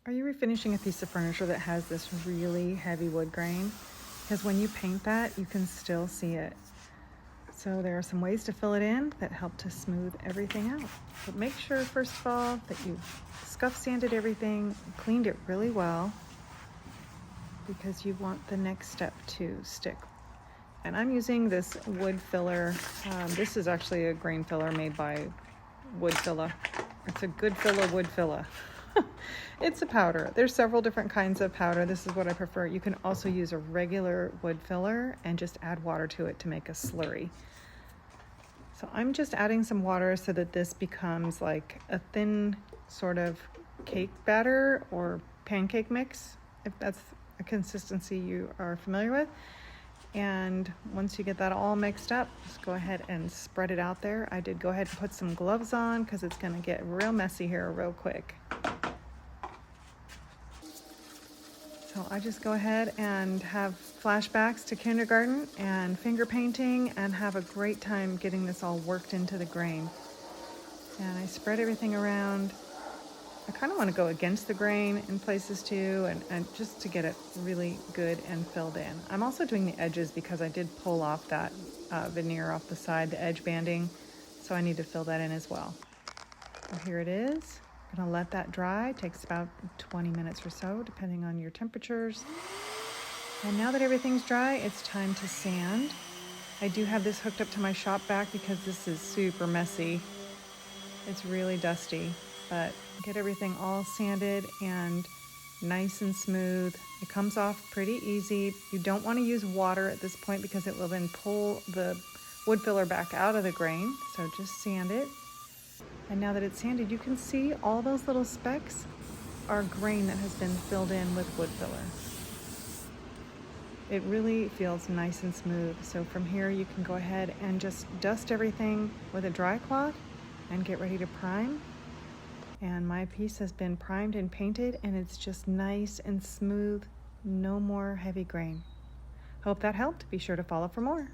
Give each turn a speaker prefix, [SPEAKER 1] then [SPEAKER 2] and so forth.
[SPEAKER 1] Are you refinishing a piece of furniture that has this really heavy wood grain? Because when you paint that, you can still see it. So there are some ways to fill it in that help to smooth everything out. But make sure, first of all, that you've scuff sanded everything, cleaned it really well, because you want the next step to stick. And I'm using this wood filler. This is actually a grain filler made by Goodfilla. It's a Goodfilla wood filla. It's a powder. There's several different kinds of powder. This is what I prefer. You can also use a regular wood filler and just add water to it to make a slurry. So I'm just adding some water so that this becomes like a thin sort of cake batter or pancake mix, if that's a consistency you are familiar with. And once you get that all mixed up, just go ahead and spread it out there. I did go ahead and put some gloves on because it's going to get real messy here real quick. So I just go ahead and have flashbacks to kindergarten and finger painting and have a great time getting this all worked into the grain. And I spread everything around. I kind of want to go against the grain in places too, and just to get it really good and filled in. I'm also doing the edges because I did pull off that veneer off the side, the edge banding, so I need to fill that in as well. So here it is. I'm gonna let that dry. It takes about 20 minutes or so, depending on your temperatures. And now that everything's dry, it's time to sand. I do have this hooked up to my shop vac because this is super messy. It's really dusty, but get everything all sanded and nice and smooth. It comes off pretty easy. You don't want to use water at this point because it will then pull the wood filler back out of the grain. So just sand it. And now that it's sanded, you can see all those little specks are grain that has been filled in with wood filler. It really feels nice and smooth. So from here, you can go ahead and just dust everything with a dry cloth and get ready to prime. And my piece has been primed and painted, and it's just nice and smooth, no more heavy grain. Hope that helped. Be sure to follow for more.